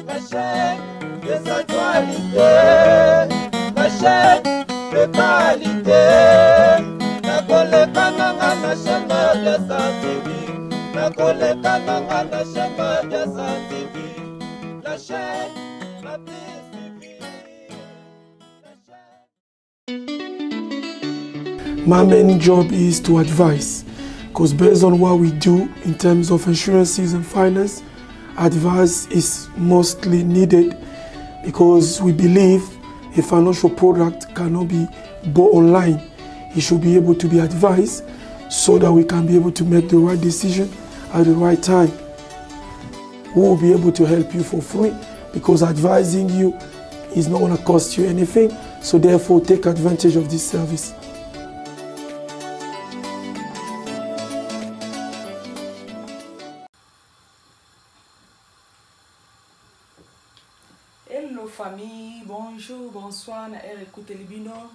La chaîne des actualités, la chaîne de qualité. La collecte la chaîne de scientifique, la collecte la chaîne de scientifique, la chaîne la plus suivie. My main job is to advise, because based on what we do in terms of insurances and finance, advice is mostly needed, because we believe a financial product cannot be bought online. It should be able to be advised so that we can be able to make the right decision at the right time. We will be able to help you for free, because advising you is not going to cost you anything. So therefore, take advantage of this service. Hello famille, bonjour, bonsoir, na écoutez libino.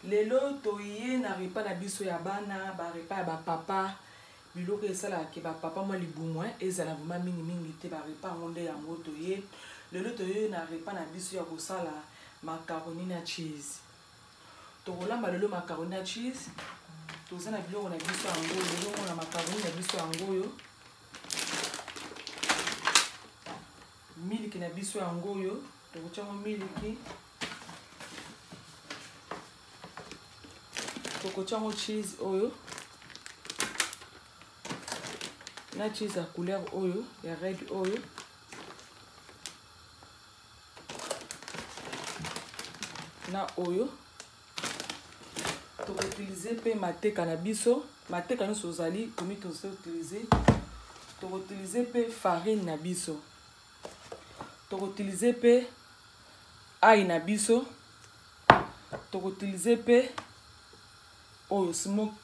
Lelo toye na repas na biso ya bana, ba repas ya ba papa. Biloko esala ke ba papa mo libumwa ezala vraiment mingi te ba repas ngonde ya toye. Lelo toye na repas na biso ya kosala macaroni na cheese. Tokolamba lelo macaroni na cheese. Tozana biloko na biso yango, lelo na macaroni na biso yango yo. Miliki na biso yango yo, tokotiamo miliki. Tokotiamo cheese oyo. Na cheese ya couleur oyo, ya red oyo. Na oyo. Tokotilize pe mateka na biso, mateka nyonso ozali komi tozotilize. Tokotilize pe farine na biso. Tokotilize pe ail na biso. Tokotilize pe oyo smoke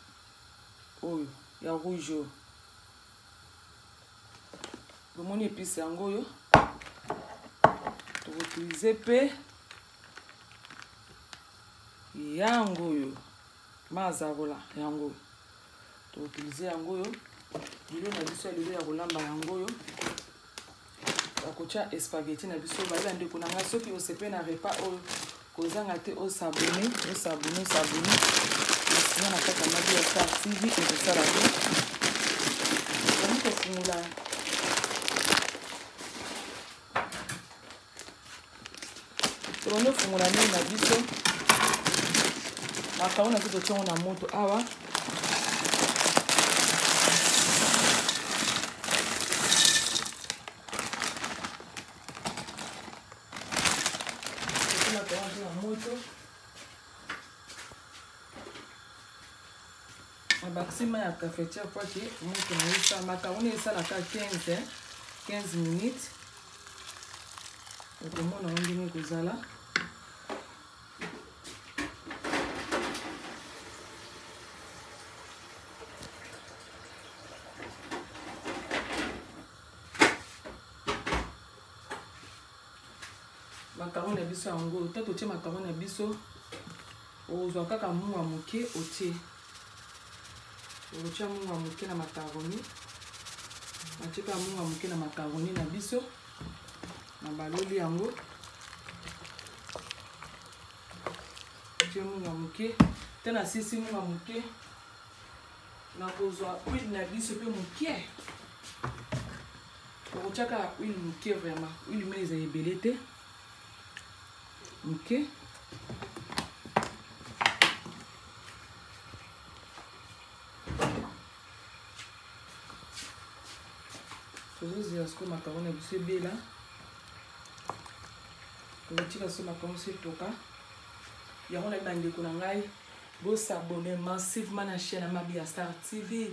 oyo ya rouge oyo. Bomoni épice yango yo. Tokotilize pe yango yo. Mazarola yango. Tokotilize yango yo. Bilo na biso lelo ya kolamba yango yo. Akocha spaghetti na biso bala ndeko na nga soki osepe na repas o kozanga te o sabone sabone sina na kaka mabi ya Star TV et ça la vie on peut fungula on fungula ni na biso makaona kitu chongo na moto awa. Maxima ya cafetière pour que moto na isa macaroni ça la 15 minutes. Donc on a ndenge kozala. Macaroni na biso yango, tato tie macaroni na biso. Ozwa kaka muwa moke otie. Otia munga muke na macaroni. Matika munga muke na macaroni na biso. Na baloli yango. Otia munga muke. Tena sisi munga muke. Na kozwa huile na biso pe muke. Otia ka huile muke vraiment. Huile mais ebele te. Muke. Tozozi asko macaroni biso bela. Totika so macaroni se toka. Yango na bandeko na ngai bo s'abonner massivement na chaîne Amabia Star TV.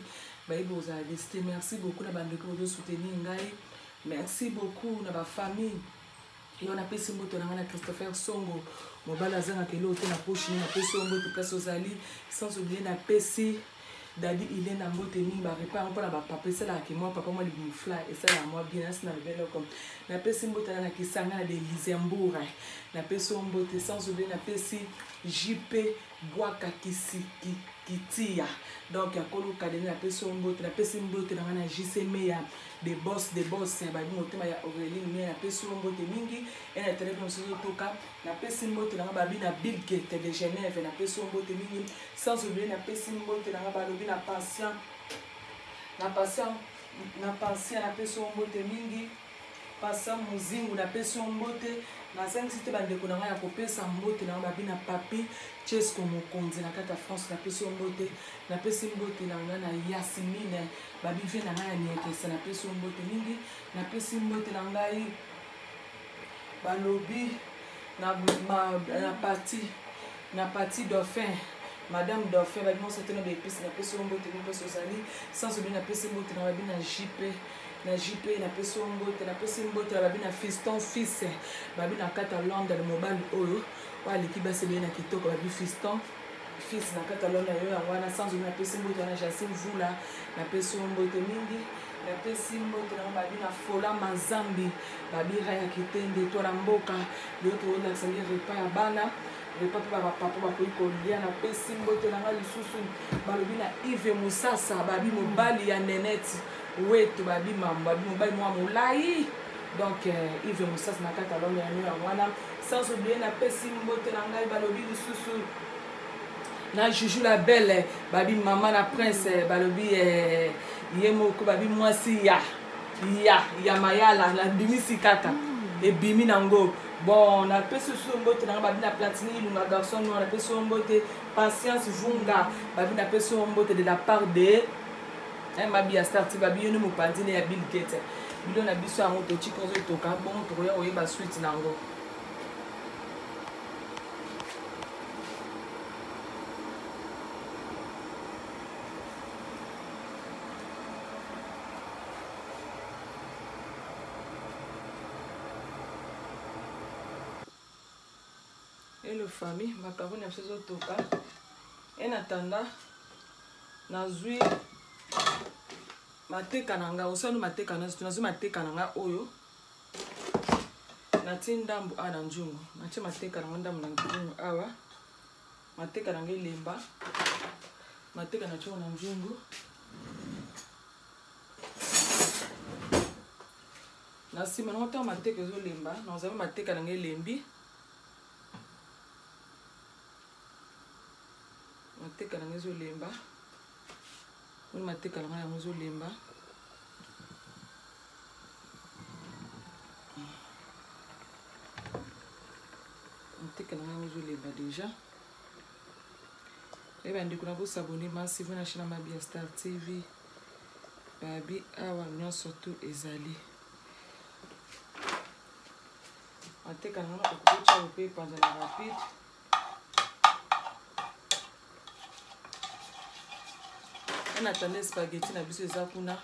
Baïbo za listé. Merci beaucoup na bandeko de soutenir ngai. Merci beaucoup na ba famille. Et on a pesi mboto na Christopher Songo. Mobala zanga kelo te na poche na pesi mboto place ozali sans oublier na pesi Daddy il est na mbote ni ba repas on na ba papa c'est là que moi papa moi le fly et ça là moi bien na belle comme na pesi mbote na kisanga de Luxembourg na pesi mbote sans oublier na pesi JP Bois Kakisiki Kitia. Donc, il y a Kolo Kadeni, la personne mbote, la personne mbote, la personne JCM, ya des boss, babi motema ya Aurélie, mais la personne mbote mingi, et la télévision toka, la personne mbote, la babi na Bill Gates de Genève, la personne mbote mingi, sans oublier la personne mbote, la babi na patient, la personne mbote mingi, patient muzingu, la personne mbote, na 5 sites bandeko na ya kopesa mbote na babi na papi Chesco mokonzi na kata France na pesi mbote na pesi mbote na ngana Yasmine babi ve na ngana niekesa na pesi mbote mingi na pesi mbote na ngai balobi na parti dauphin Madame Dauphin babi mo certaine ba épices na pesi mbote ni pesi osali sans oublier na pesi mbote na babi na JP na pesi mbote na babi na fiston fils babi na kata Londres mobile oyo wali ki basebe na kitoko babi fiston fils na kata Londres yo wana sans oublier na pesi mbote na Jacine Vula na pesi mbote mingi na pesi mbote na babi na Fola Mazambi babi raya kitende to na mboka yo to na sali repas ya bana repas pa papa ba ko lia na pesi mbote na lisusu balobi na Yves Musasa babi mobali ya Neneti wetu babi mamba babi mobali mwa mulai donc Yves Musasa na kata Londres ya wana sans oublier na pesi mbote na ngai balobi lisusu na Juju la belle babi maman na prince balobi yemoko babi mwasi ya mayala na bimisi kata e bimi nango bon na pesi mbote na babi na Platini Lunga garçon noir na pesi mbote Patience Vunga babi na pesi mbote de la part de babi ya starti babi yeno mopandine ya Bill Gates bilo na biso ya moto chikozo toka bon to ya oyeba suite nango. Et le famille, ma cavone a fait ce toka. En attendant, nazui mate kananga, aussi nous mate kananga, nazui mate kananga oyo. Nati ndambu ana njungu, nati mate kananga ndambu na njungu awa. Mate kananga ilemba, mate kananga chungu na njungu. Nasi manota mate kezo lemba, nazabe mate kananga ilembi. Mateka na ngezo lemba on mateka na ngezo lemba mateka na ngezo lemba déjà et ben ndiko na bo s'abonner massivement na chaîne Mabia Star TV babi awa non surtout ezali mateka na ngana ko cha pe pendant la rapide. On attendait spaghetti na biso eza kuna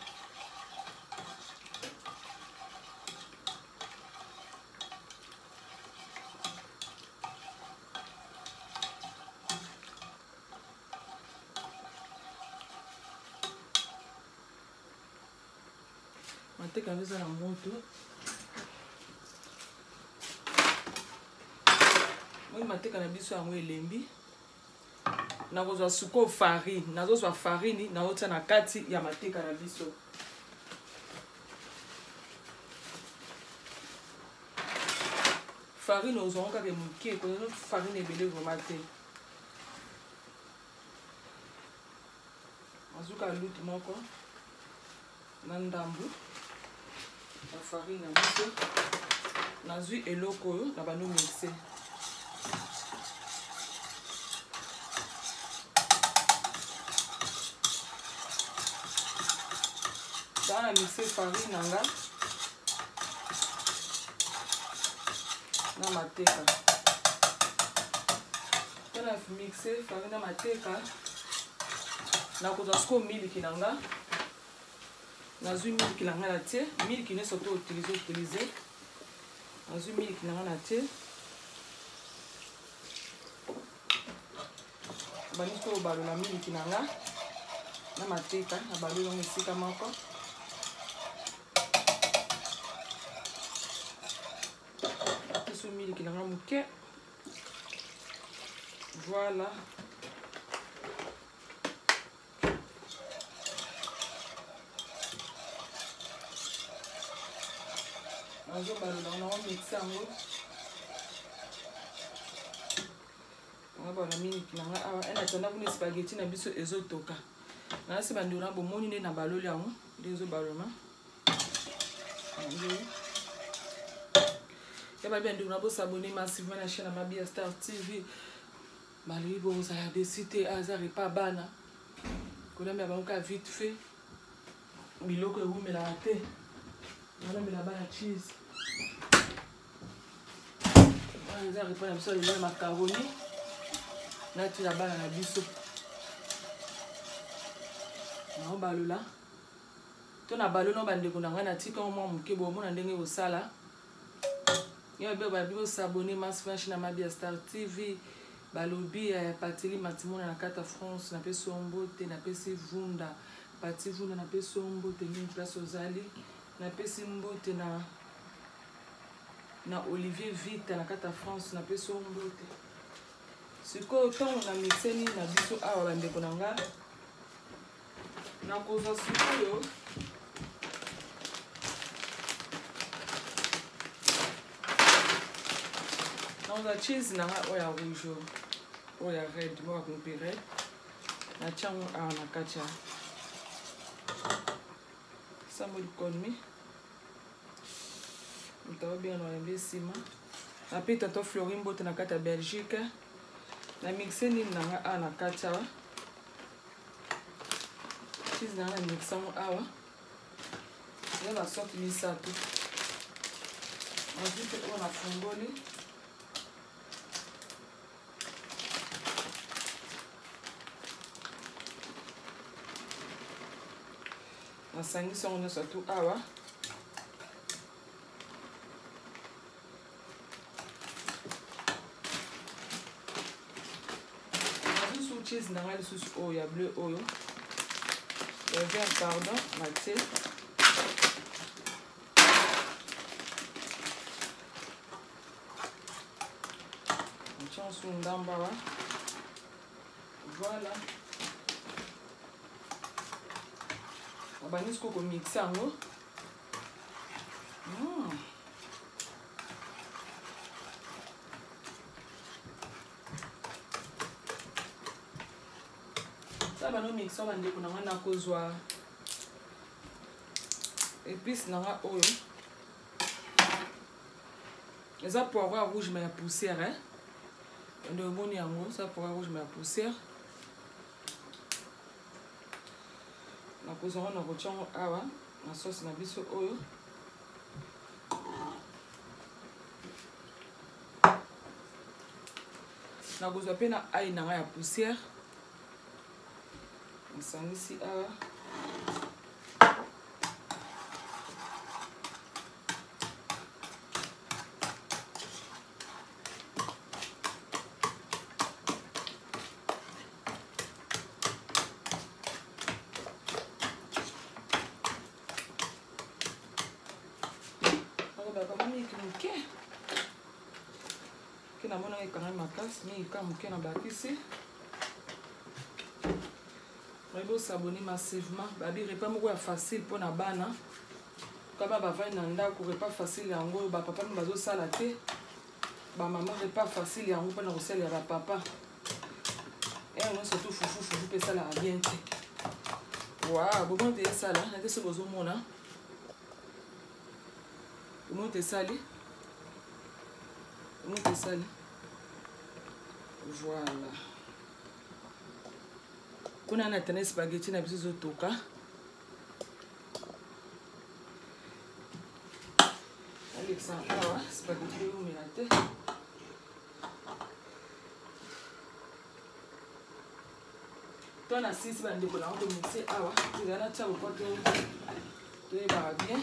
mateka biso na moto moi mateka na biso yango elembi nakozwa suko farine nazozwa farine naotia na kati ya mateka na biso farine ozwa kaka moke ko farine ebele vraiment te azuka lutu moko na ndambu na farine na biso nazwi eloko oyo na bano mixe na mixer farine nanga na mateka tana mixer farine na mateka na kozwa siko miliki nanga nazwi miliki nanga na tie miliki ne surtout utiliser nazwi miliki nanga na tie bani ko balola miliki nanga na mateka na balola esika moko miliki nanga moke voilà Azo balola on a mixé yango. On va la minute na nga en attendant vous spaghetti na biso ezotoka. Na se bandi ona bomoni ne na baloli yango dezo baloma. Ya ba bien on a beau s'abonner massivement à la chaîne Amabia Star TV. Malgré vous avez décidé hasard et pas bana. Qu'on a mis à vite fait. Biloko et vous me la raté. On a mis la banane cheese. On a répondu à ça le macaroni. Là tu la banane à biso. On va là. Tu as ballon on va ndeko na ngana tika au moins muke bo mona ndenge au sala. Ya be ba biso s'abonner massivement à Amabia Star TV. Balobi patili matimona na kata France na peso mbote na pesi vunda pati vunda na peso mbote ni place ozali na pesi mbote na Olivier Vita na kata France na peso mbote siko temps na mixeni na biso awa bandeko nanga na koza sikoyo on a cheese na oya rouge oya red moi compris red na chango na kacha ça me connu on bien on a sima na pita to florimbo na kata Belgique na mixé ni na kacha cheese na mixamo awa ya la sorte misato ensuite on a fongoli. Sangi sont on surtout awa sous cheese na ngali sous oyo ya bleu oyo ya vert pardon maté chance ndamba wa voilà. Banisco comme mixer en haut. Ça va nous mixer on va dire qu'on a kozwa épices na oyo. Les poivrons rouge mais la poussière hein. De bon yango ça poivrons rouge mais la poussière. Na kozonga na kochango awa na sauce na biso oyo na kozwa pe na ail na ya poussière nsangisi awa na mona quand même makas mais quand muke na bakisi Rebo s'abonner massivement babi repas moko ya facile pour na bana kama bavai na ndako repas facile yango ba papa mi bazo sala te ba maman repas facile yango pour na kosala ya ba papa et on surtout fufu pe sala bien te waouh bon te sala na te so bozo mona comment te sali voilà. On a un spaghetti na biso toka. Alexandre, spaghetti au milate. Toi na 6 bande ko na on mixer awa. Tu vas na tchao pour te va bien.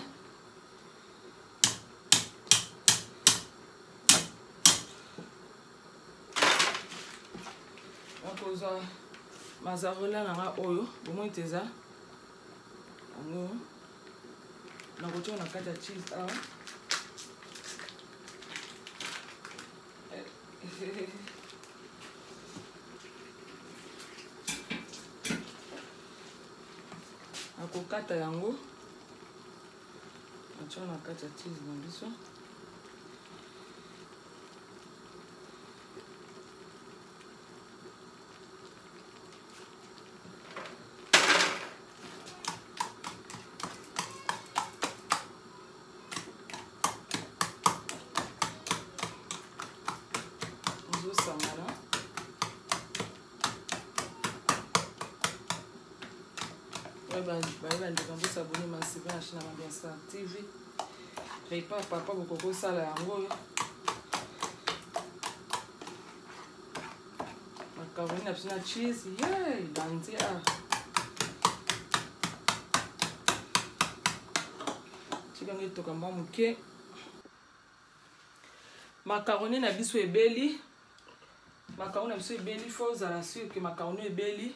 Oza mazarola na oyo bomoi teza ngo na kocho na kata cheese awa akokata yango tu as carte à cheese dans le son. Vous abonnez massivement à la chaîne Amabia Star TV. Repas papa beaucoup ça là macaroni absolument cheese yeah dandy ah chikangi to kamba muke macaroni na biso ebeli macaroni na biso ebeli faut za sûr que macaroni ebeli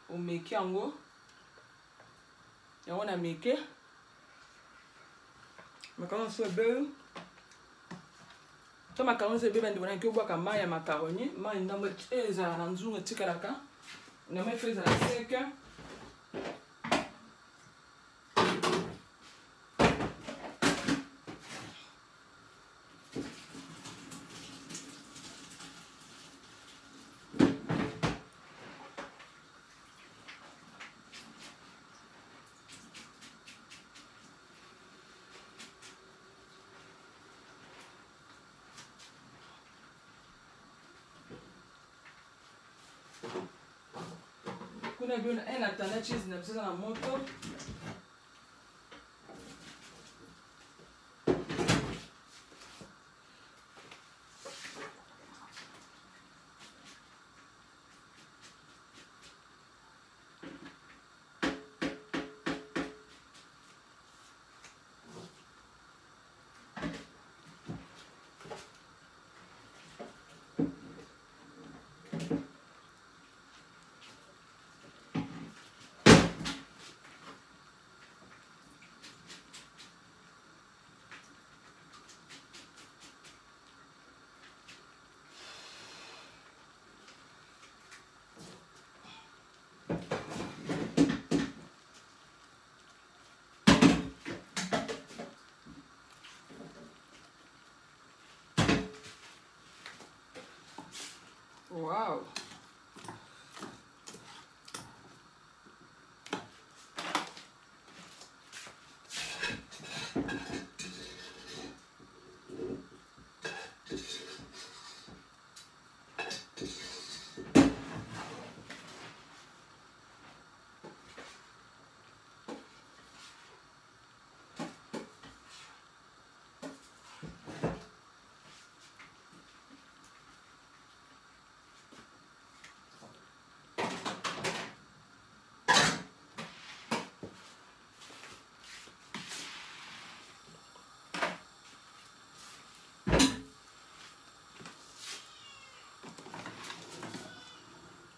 o meki yango on a meke macaroni so ebeli to macaroni so ebeli ndibona ki obwaka mai ya macaroni mai ndambo ezala na nzungu etikalaka ndambo efe ezala seke kuna biona en attendant cheese na biso na moto wow.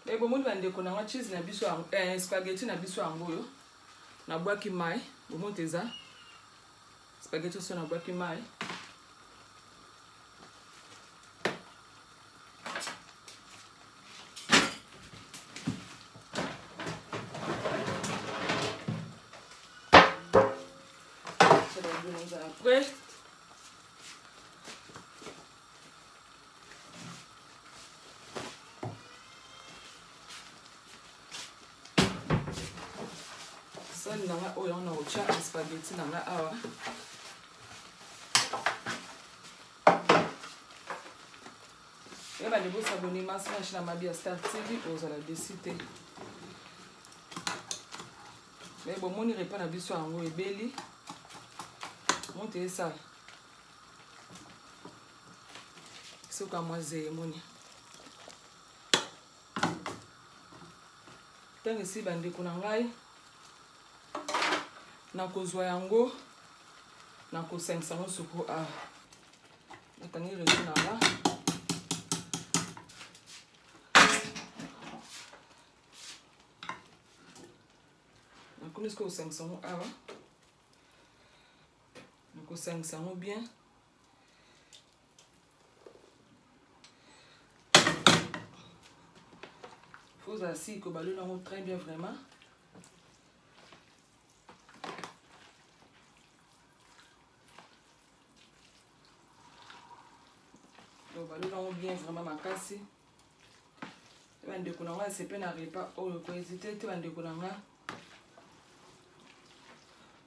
Et bon, moi, je vais vous cheese na biso spaghetti na biso angoyo na bwaki mai bon teza spaghetti so na bwaki mai après nanga oyo na ocha spaghetti nanga awa eba nebo s'abonner massivement à la chaîne Amabia Star TV aux ala décider mais bon moni repas na biso yango ebeli monte ça soka moise moni tangi si bande kuna ngai na kozwa yango na kosengisa ngo suku a natangi resu na nga nakoni siko kosengisa ngo awa na kosengisa ngo bien faut assis que balou nango très bien vraiment Donc balolo bien vraiment makasi. Bande konanga c'est pas na repas o ko hésiter te bande konanga.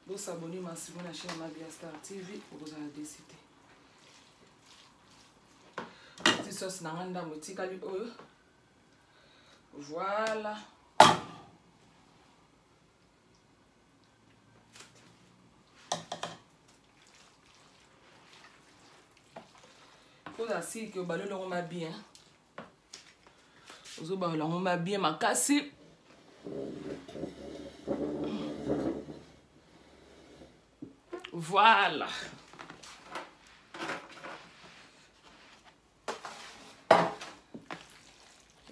Vous s'abonnez massivement à la chaîne Mabia Star TV pour vous en décider. Petite sauce nanganda motika li oyo. Voilà. Faut assis que balolo on m'a bien. Ozo balolo on m'a bien makasi. Voilà.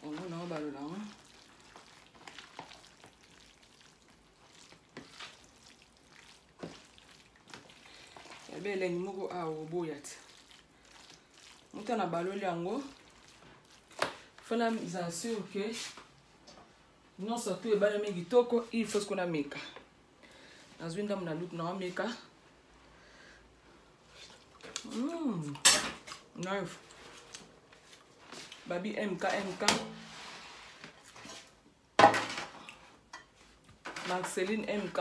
On a balolo là. Ebe le nimoko a oboyat. Mutana balolo yango. Fala mizasio que non surtout e bala mingi toko il faut qu'on a meka. Nazwinda mna look na meka. Nice. Babi MK. Marceline MK.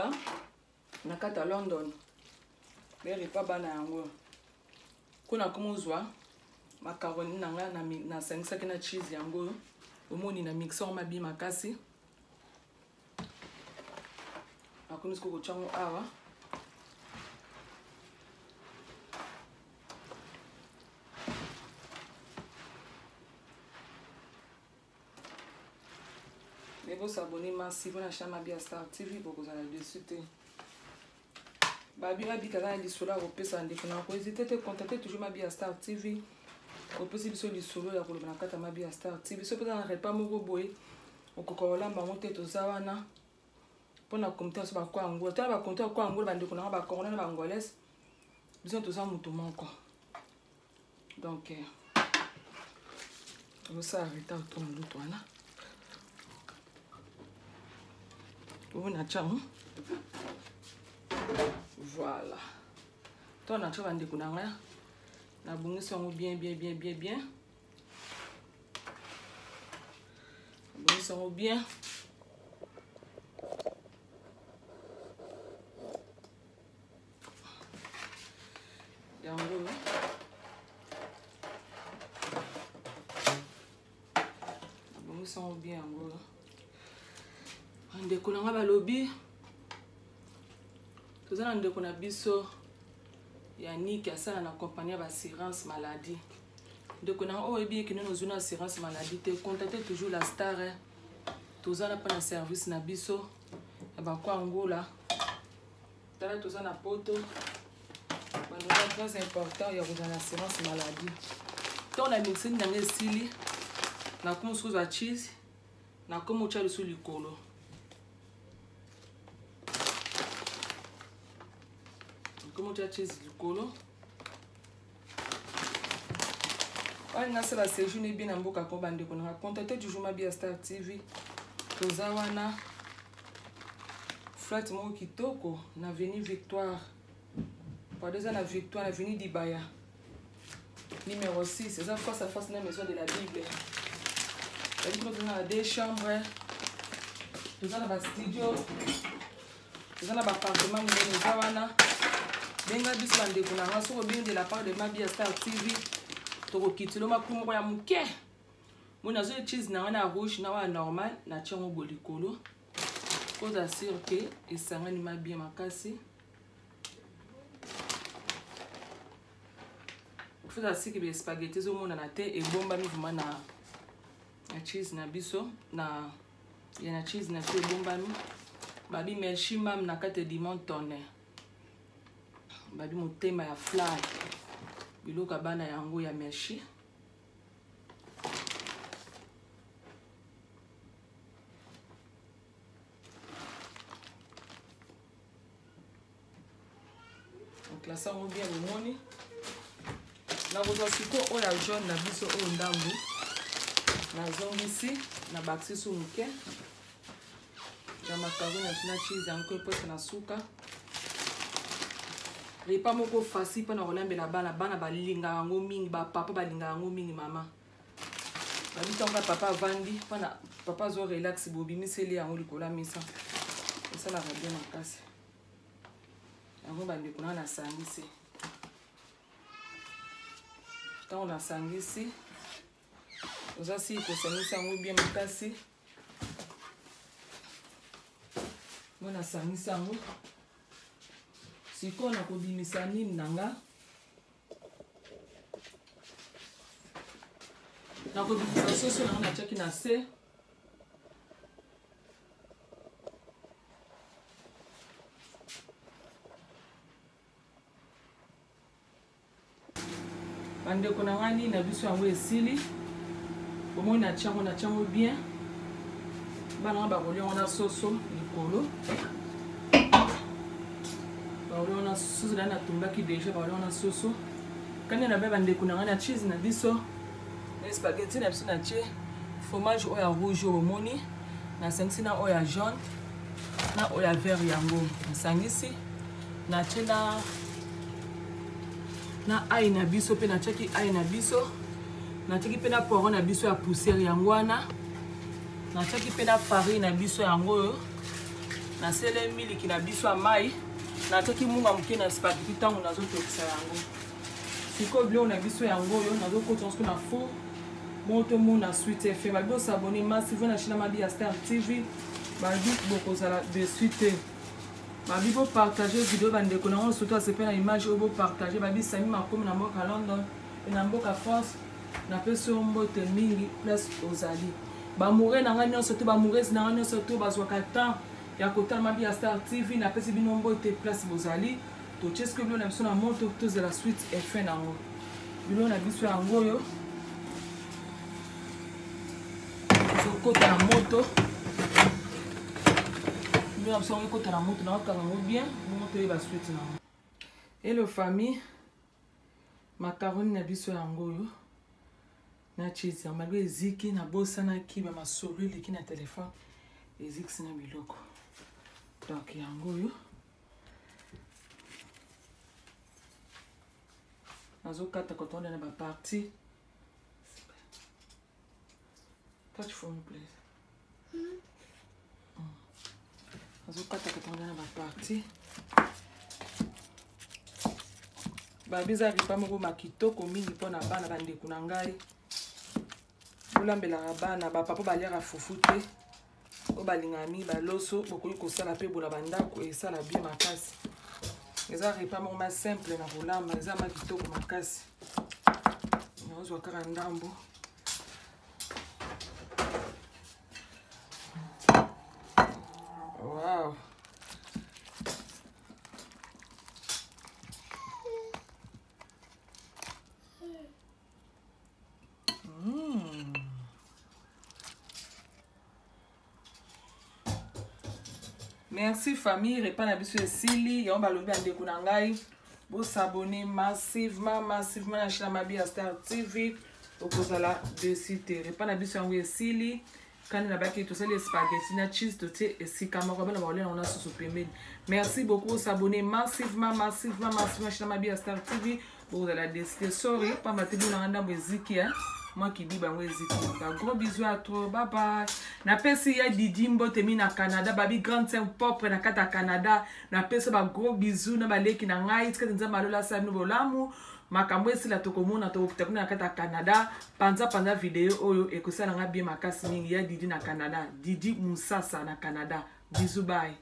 Nakata London. Beri pa bana yango. Kuna kumuzwa macaroni nanga na 5 sacs na cheese yango. Omoni na mixer mabi makasi. Akuni sko chango awa. Mais vous abonnez massivement à la chaîne Mabia Star TV pour vous aller dessus. Babi Babi Kala est sur la repère en défenant. N'hésitez pas à contacter toujours Mabia Star TV. Au possible sur les solos la pour le banacata Mabia Star TV. Ce peut être pas mon boy. Au cocola mamonte to zawana. Pour na compter sur quoi en gros. Tu vas compter quoi en gros bande qu'on a ba corona na bangolaise. Besoin de ça mutu manko. Donc vous ça arrêter autour de toi là. Voilà. Toi, on a trouvé un découvert. On a bien. Bien. Bien. Ndeko nanga balobi tozana ndeko na biso Yannick asala na compagnie d'assurance maladie. Ndeko nanga oyebi ke nous zona assurance maladie te contacter toujours la star tozana pa na service na biso ba kwa ngola tala tozana poto bana très important ya vous assurance maladie. Ton la médecine na ngesili na comme chose à cheese na comme cha sur likolo. Comment tu as cheese du colo? On a fait la séjour bien en boca comme bande qu'on a contacté toujours Mabia Star TV. Tozawana flat mo kitoko na avenue Victoire. Pour deux ans la Victoire, avenue d'Ibaya. Numéro 6, c'est ça face à face dans la maison de la Bible. Nous avons des chambres. Nous avons un studio. Nous avons un appartement nous avons benga biso bande konanga soko bien de la part de Mabia Star TV to kitilo makumo ya muke mona zo cheese na wana rouge na wa normal na tchango bolikolo pour assurer que esangani Mabia makasi faut assurer que les spaghettis zo mona na te e bomba mi vraiment na cheese na biso na ya na cheese na te bomba mi babi merci mam na kate dimanche tonne babi motema ya fly biloka bana yango ya merci donc la sango bien le moni na bozo siko oya jaune na biso o ndambu na zongisi na baxi su muke na macaroni na cheese yango poste na suka repas moko facile mpona kolambela bana balingaka yango mingi bapapa balingaka yango mingi mama babi ntango papa avandi mpona papa azo relax bobimiseli yango likolo ya misa esalaka bien makasi yango bandeko na nasangisi ntango nasangisi oza si kosangisa yango bien makasi ngo nasangisa yango sikoyo nakobimisa nini nanga nakobimisa soso nango natiaki na se bandeko na nga nini na biso yango esili omoi natiango bien bana nga bakolia yango na soso likolo bakolia yango na soso dali natumbaki deja bakolia yango na soso kani na be bandeko na nga na cheese na biso na spaghetti na biso na tie fromage oyo ya rouge oyo omoni nasangisi na oyo ya jaune na oyo ya vert yango nasangisi natie na ai na biso pe natiaki ai na biso natiaki pe na poiron na biso ya poussière yango wana natiaki pe na farine na biso yango oyo nasele miliki na biso ya mai natiaki munga moke na spaghetti ntango nazotokisa yango sikoyo biloko na biso yango oyo nazokota nsuku na four moto mona Sweet FM bali bosabone massive na chaîne Mabia Star TV bali bokozala de suite babi bo partager vidéo bandeko na on surtout asepe na image obo partager babi sami makomi na mboka London na mboka France na peso mbote mingi plus ozali ba mourir na nga nyonso to ba mourir na nga nyonso to bazwaka temps ya kotala Mabia Star TV na pesi bino mbote plus bozali to cheske bilo na biso na moto to de la Sweet FM nango bilo na biso yango yo kota na moto bien absolument kota na moto na kango bien moto e ba Sweet na hello famille macaroni na biso yango yo na cheese malgré eziki na bosa na kiba masolo leki na téléphone eziki na biloko donc yango yo nazokata kotonda na ba partie. Touch for me, please. Azokata katanga na partie. Babiza ripa moko makitoko mingi pona bana bandeko na ngai. Olambela bana ba papa baliaka fufu te. O balingami baloso bokoyi kosala pe bola bandako esala bien makasi. Eza ripa moko ma simple na kolamba eza makitoko makasi. Naozwa kaka ndambo. Wow. Merci famille, repas na biso esili, yon balobi andeko na ngai. Bo s'abonner massivement na chaîne Mabia Star TV. Okozala de site. Repas na biso yango esili. Quand na baki to sali spaghetti na cheese to te esika moko bana baolela on a sous pembeni. Merci beaucoup s'abonner massivement na chaîne Mabia Star TV. Pour la décider sorry pas matibu na nganda mweziki hein. Moi qui dis bango eziki. Gros bisous à toi. Bye bye. Na pesi ya Didi Mbote mi na Canada babi grande saint propre na kata Canada. Na pesi ba gros bisous na baleki na ngai tika nza malola sa no bolamu. Makambo esila tokomona tokotakuna na kata Canada panza video oyo ekosala nga bien makasi mingi ya Didi na Canada Didi Musasa na Canada bisous bye.